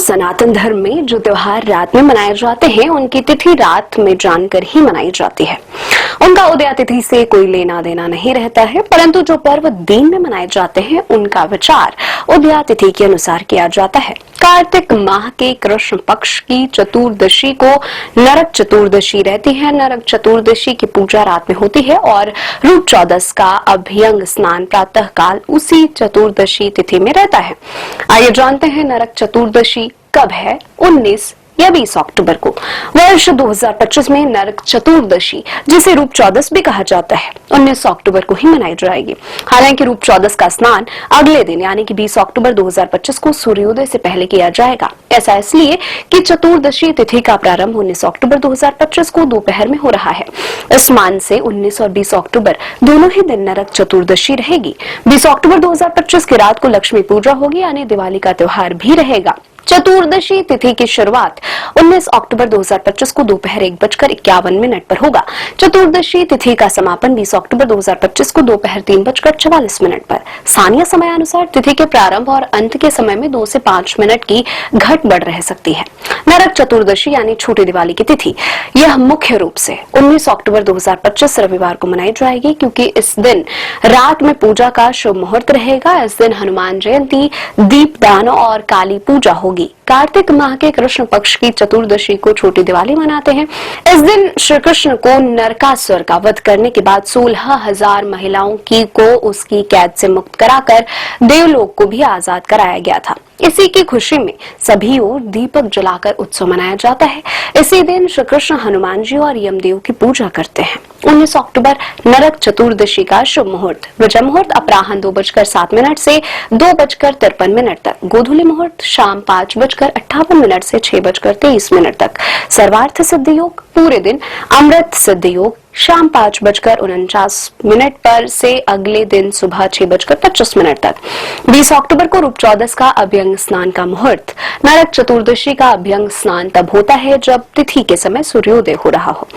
सनातन धर्म में जो त्योहार रात में मनाए जाते हैं उनकी तिथि रात में जानकर ही मनाई जाती है। उनका उदय तिथि से कोई लेना देना नहीं रहता है, परंतु जो पर्व दिन में मनाए जाते हैं उनका विचार उदय तिथि के अनुसार किया जाता है। कार्तिक माह के कृष्ण पक्ष की चतुर्दशी को नरक चतुर्दशी रहती है। नरक चतुर्दशी की पूजा रात में होती है और रूप चौदस का अभ्यंग स्नान प्रातः काल उसी चतुर्दशी तिथि में रहता है। आइए जानते हैं नरक चतुर्दशी कब है। 19 या 20 अक्टूबर को वर्ष 2025 में नरक चतुर्दशी, जिसे रूप चौदस भी कहा जाता है, 19 अक्टूबर को ही मनाई जाएगी। हालांकि रूप चौदस का स्नान अगले दिन यानी कि 20 अक्टूबर 2025 को सूर्योदय से पहले किया जाएगा। ऐसा इसलिए कि चतुर्दशी तिथि का प्रारंभ 19 अक्टूबर 2025 को दोपहर में हो रहा है। इस मान से 19 और 20 अक्टूबर दोनों ही दिन नरक चतुर्दशी रहेगी। 20 अक्टूबर 2025 की रात को लक्ष्मी पूजा होगी यानी दिवाली का त्योहार भी रहेगा। चतुर्दशी तिथि की शुरुआत 19 अक्टूबर 2025 को दोपहर 1:51 पर होगा। चतुर्दशी तिथि का समापन 20 अक्टूबर 2025 को दोपहर 3:44 पर। स्थानीय समयानुसार तिथि के प्रारंभ और अंत के समय में 2 से 5 मिनट की घट बढ़ रह सकती है। नरक चतुर्दशी यानी छोटी दिवाली की तिथि यह मुख्य रूप से 19 अक्टूबर 2025 रविवार को मनाई जाएगी, क्योंकि इस दिन रात में पूजा का शुभ मुहूर्त रहेगा। इस दिन हनुमान जयंती, दीपदान और काली पूजा होगी। कार्तिक माह के कृष्ण पक्ष की चतुर्दशी को छोटी दिवाली मनाते हैं। इस दिन श्री कृष्ण को नरकासुर का वध करने के बाद 16,000 महिलाओं को उसकी कैद से मुक्त कराकर देवलोक को भी आजाद कराया गया था। इसी की खुशी में सभी ओर दीपक जलाकर उत्सव मनाया जाता है। इसी दिन श्री कृष्ण हनुमान जी और यमदेव की पूजा करते हैं। 19 अक्टूबर नरक चतुर्दशी का शुभ मुहूर्त विजय मुहूर्त अपराह्न 2:07 से 2:53 तक, गोधूली मुहूर्त शाम 5:58 से 6:23 तक, सर्वार्थ सिद्ध योग पूरे दिन, अमृत सिद्ध योग शाम 5:49 पर से अगले दिन सुबह 6:25 तक। 20 अक्टूबर को रूप चौदस का अभ्यंग स्नान का मुहूर्त। नरक चतुर्दशी का अभ्यंग स्नान तब होता है जब तिथि के समय सूर्योदय हो रहा हो,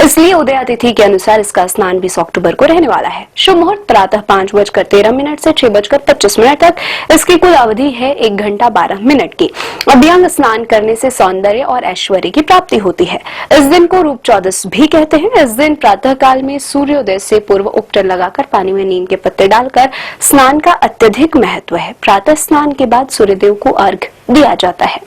इसलिए उदय तिथि के अनुसार इसका स्नान 20 अक्टूबर को रहने वाला है। शुभ मुहूर्त प्रातः 5:13 से 6:25 तक। इसकी कुल अवधि है 1 घंटा 12 मिनट की। अभ्यंग स्नान करने से सौंदर्य और ऐश्वर्य की प्राप्ति होती है। इस दिन को रूप चौदस भी कहते हैं। इस दिन प्रातः काल में सूर्योदय से पूर्व उपटन लगाकर पानी में नीम के पत्ते डालकर स्नान का अत्यधिक महत्व है। प्रातः स्नान के बाद सूर्यदेव को अर्घ्य दिया जाता है।